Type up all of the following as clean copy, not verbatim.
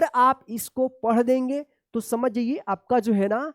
अगर आप इसको पढ़ देंगे तो समझ जाइए आपका जो है ना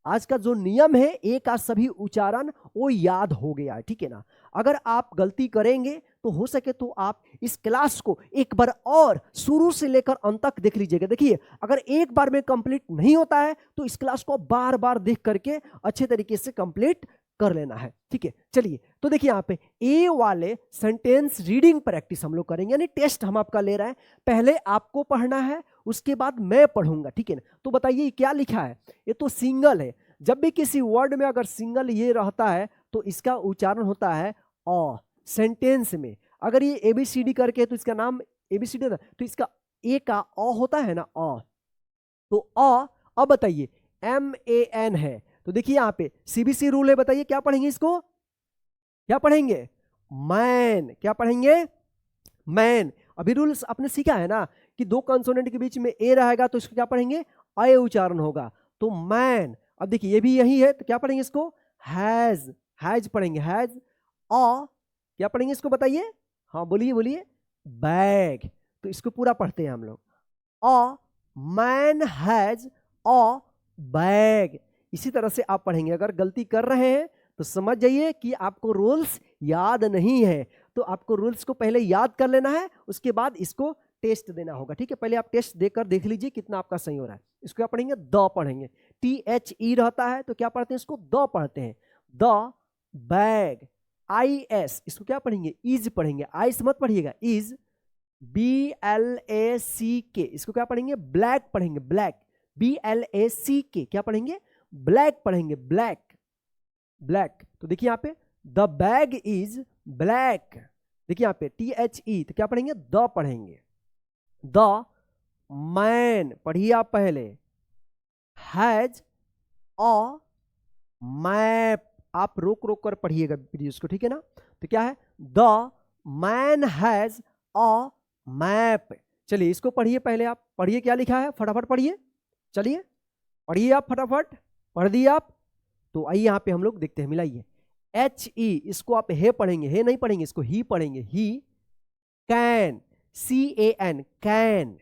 आज का जो नियम है ए का सभी उच्चारण वो याद हो गया है, ठीक है ना। अगर आप गलती करेंगे तो हो सके तो आप इस क्लास को एक बार और शुरू से लेकर अंत तक देख लीजिएगा। देखिए अगर एक बार में कंप्लीट नहीं होता है तो इस क्लास को बार बार देख करके अच्छे तरीके से कंप्लीट कर लेना है, ठीक है। चलिए तो देखिए यहाँ पे ए वाले सेंटेंस रीडिंग प्रैक्टिस हम लोग करेंगे, यानी टेस्ट हम आपका ले रहे हैं। पहले आपको पढ़ना है, उसके बाद मैं पढ़ूंगा, ठीक है ना। तो बताइए क्या लिखा है, ये तो सिंगल है। जब भी किसी वर्ड में अगर सिंगल ये रहता है तो इसका उच्चारण होता है अ। सेंटेंस में अगर ये एबीसीडी करके तो इसका नाम एबीसीडी तो इसका ए का अ होता है ना अ, तो अ। अब बताइए MAN है तो देखिए यहाँ पे सीबीसी रूल है, बताइए क्या पढ़ेंगे इसको, क्या पढ़ेंगे, मैन। क्या पढ़ेंगे, मैन। अभी रूल्स आपने सीखा है ना कि दो कंसोनेंट के बीच में ए रहेगा तो इसको क्या पढ़ेंगे, अय उच्चारण होगा, तो मैन। अब देखिए ये भी यही है तो क्या पढ़ेंगे इसको, हैज। हैज पढ़ेंगे, हैज। अ क्या पढ़ेंगे इसको बताइए, हाँ बोलिए बोलिए, बैग। तो इसको पूरा पढ़ते हैं हम लोग, a man has a bag. इसी तरह से आप पढ़ेंगे। अगर गलती कर रहे हैं तो समझ जाइए कि आपको रूल्स याद नहीं है, तो आपको रूल्स को पहले याद कर लेना है, उसके बाद इसको टेस्ट देना होगा, ठीक है। पहले आप टेस्ट देकर देख लीजिए कितना आपका सही हो रहा है। इसको क्या पढ़ेंगे, द पढ़ेंगे। THE रहता है तो क्या पढ़ते हैं इसको, द पढ़ते हैं, द बैग। IS इसको क्या पढ़ेंगे, इज पढ़ेंगे, आइस मत पढ़िएगा, इज। BLACK इसको क्या पढ़ेंगे, ब्लैक पढ़ेंगे, ब्लैक। BLACK क्या पढ़ेंगे, ब्लैक पढ़ेंगे, ब्लैक, ब्लैक। तो देखिए यहाँ पे द बैग इज ब्लैक। देखिए यहाँ पे THE तो क्या पढ़ेंगे, द पढ़ेंगे। द मैन पढ़िए आप पहले, हैज अ मैप। आप रोक रोक कर पढ़िएगा वीडियोस को, ठीक है ना। तो क्या है, the man has a map. चलिए इसको पढ़िए, पहले आप पढ़िए क्या लिखा है, फटाफट पढ़िए, चलिए पढ़िए आप फटाफट, पढ़ दिए आप। तो आइए यहाँ पे हम लोग देखते हैं, मिलाइए। HE इसको आप हे पढ़ेंगे, हे नहीं पढ़ेंगे, इसको ही पढ़ेंगे, ही। Can, CAN can.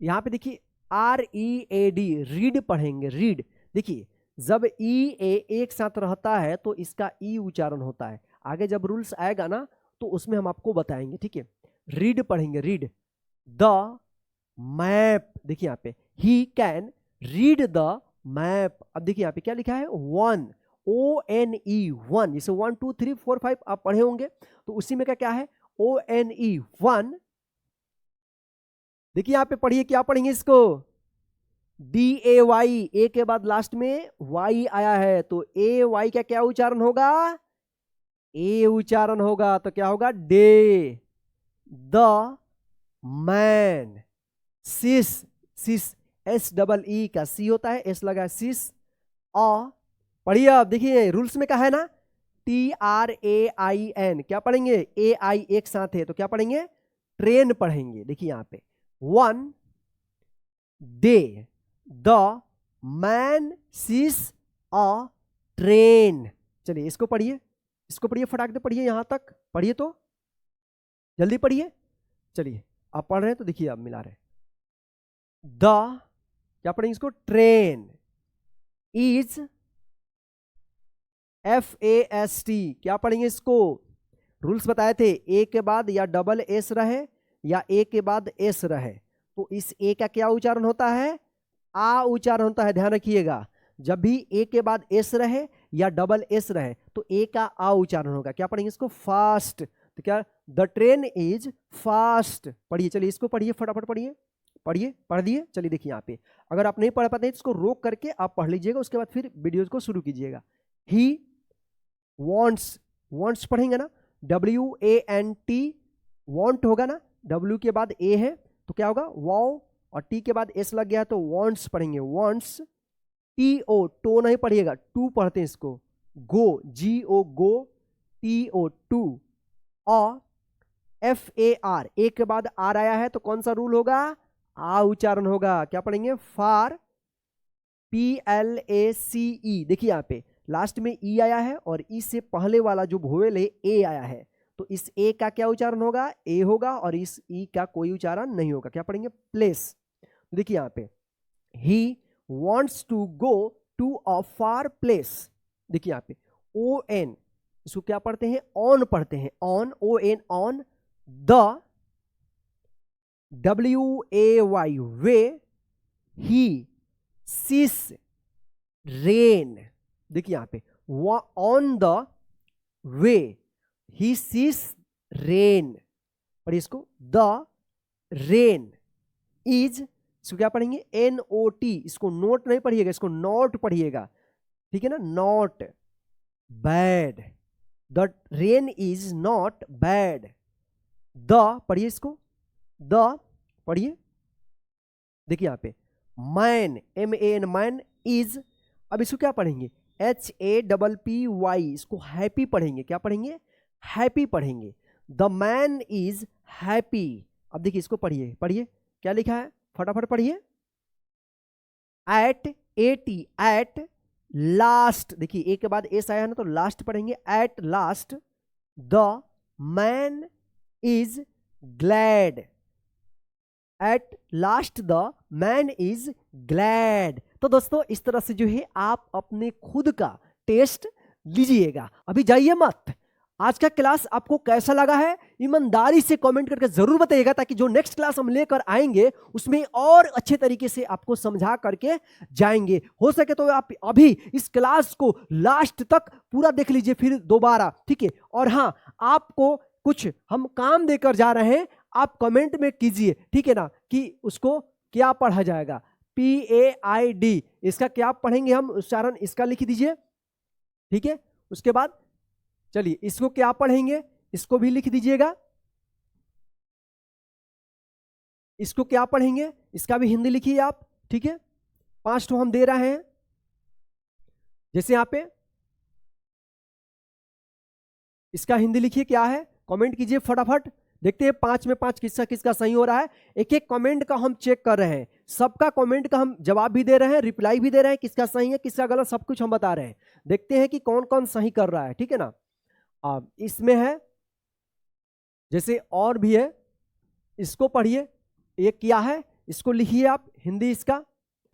यहाँ पे देखिए READ रीड पढ़ेंगे, रीड। देखिए जब EA एक साथ रहता है तो इसका ई उच्चारण होता है। आगे जब रूल्स आएगा ना तो उसमें हम आपको बताएंगे, ठीक है। रीड पढ़ेंगे, रीड। द मैप, देखिए यहाँ पे he can read the map. अब देखिए यहाँ पे क्या लिखा है, वन, ONE वन। जैसे 1 2 3 4 5 आप पढ़े होंगे तो उसी में क्या है, ONE वन। देखिए यहाँ पे पढ़िए क्या पढ़ेंगे इसको, DAY, ए के बाद लास्ट में Y आया है तो AY का क्या उच्चारण होगा, ए उच्चारण होगा, तो क्या होगा, day. The man, sees, sees SEE का सी होता है, एस लगा है, सिस। अ पढ़िए अब, देखिए रूल्स में क्या है ना, TRAIN क्या पढ़ेंगे, AI एक साथ है तो क्या पढ़ेंगे, ट्रेन पढ़ेंगे। देखिए यहाँ पे one day, the man sees a train. चलिए इसको पढ़िए, इसको पढ़िए, फटाक से पढ़िए, यहां तक पढ़िए तो जल्दी पढ़िए। चलिए आप पढ़ रहे हैं तो देखिए आप मिला रहे, द क्या पढ़ेंगे इसको, ट्रेन इज FAST क्या पढ़ेंगे इसको, रूल्स बताए थे, ए के बाद या डबल एस रहे या ए के बाद एस रहे तो इस ए का क्या उच्चारण होता है, आ उच्चारण होता है। ध्यान रखिएगा जब भी ए के बाद एस रहे या डबल एस रहे तो ए का आ उच्चारण होगा। क्या पढ़ेंगे इसको, फास्ट। तो क्या, द ट्रेन इज फास्ट। पढ़िए, चलिए इसको पढ़िए, फटाफट पढ़िए, पढ़िए, पढ़ दिए। चलिए देखिए यहाँ पे अगर आप नहीं पढ़ पाते हैं तो इसको रोक करके आप पढ़ लीजिएगा, उसके बाद फिर वीडियो को शुरू कीजिएगा। ही वॉन्ट्स, वॉन्ट्स पढ़ेंगे ना, WANT वॉन्ट होगा ना, W के बाद ए है तो क्या होगा, वाओ, और टी के बाद एस लग गया तो वॉन्ट्स पढ़ेंगे, वॉन्ट्स। TO टो नहीं पढ़िएगा, टू पढ़ते हैं इसको, go, GO go, TO to. FAR A के बाद आर आया है तो कौन सा रूल होगा, आ उच्चारण होगा। क्या पढ़ेंगे, फार, PLACE। देखिए यहाँ पे लास्ट में ई आया है और ई से पहले वाला जो वोवेल है ए आया है तो इस ए का क्या उच्चारण होगा, ए होगा, और इस ई का कोई उच्चारण नहीं होगा। क्या पढ़ेंगे, प्लेस। देखिए यहाँ पे he wants to go to a far place. देखिए यहाँ पे ओ एन, इसको क्या पढ़ते हैं, ऑन पढ़ते हैं, on, O N, on, the, WAY, way, he sees rain. देखिए यहाँ पे on the way he sees rain, पढ़िए इसको, द रेन इज, इसको क्या पढ़ेंगे, NOT, इसको नोट नहीं पढ़िएगा, इसको नॉट पढ़िएगा, ठीक है ना, not bad, the rain is not bad, the पढ़िए इसको, द पढ़िए, देखिए यहां पे मैन, MAN, मैन इज, अब इसको क्या पढ़ेंगे, HAPPY, इसको हैप्पी पढ़ेंगे, क्या पढ़ेंगे, हैप्पी पढ़ेंगे, द मैन इज हैप्पी। अब देखिए इसको पढ़िए, पढ़िए क्या लिखा है, फटाफट पढ़िए, एट, AT, एट लास्ट, देखिए एक के बाद एस आया है ना तो लास्ट पढ़ेंगे, at last the man is glad, at last the man is glad. तो दोस्तों इस तरह से जो है आप अपने खुद का टेस्ट लीजिएगा, अभी जाइए मत। आज का क्लास आपको कैसा लगा है ईमानदारी से कमेंट करके जरूर बताइएगा, ताकि जो नेक्स्ट क्लास हम लेकर आएंगे उसमें और अच्छे तरीके से आपको समझा करके जाएंगे। हो सके तो आप अभी इस क्लास को लास्ट तक पूरा देख लीजिए फिर दोबारा, ठीक है। और हाँ, आपको कुछ हम काम देकर जा रहे हैं, आप कमेंट में कीजिए, ठीक है ना, कि उसको क्या पढ़ा जाएगा, PAID, इसका क्या पढ़ेंगे हम, उच्चारण इसका लिख दीजिए, ठीक है। उसके बाद चलिए इसको क्या पढ़ेंगे, इसको भी लिख दीजिएगा, इसको क्या पढ़ेंगे, इसका भी हिंदी लिखिए आप, ठीक है। 5 ठो हम दे रहे हैं, जैसे यहां पे इसका हिंदी लिखिए क्या है, कमेंट कीजिए फटाफट, देखते हैं 5 में 5 किसका किसका सही हो रहा है। एक एक कमेंट का हम चेक कर रहे हैं, सबका कमेंट का हम जवाब भी दे रहे हैं, रिप्लाई भी दे रहे हैं, किसका सही है किसका गलत सब कुछ हम बता रहे हैं। देखते हैं कि कौन कौन सही कर रहा है, ठीक है ना। अब इसमें है जैसे और भी है, इसको पढ़िए, ये क्या है इसको लिखिए आप हिंदी इसका,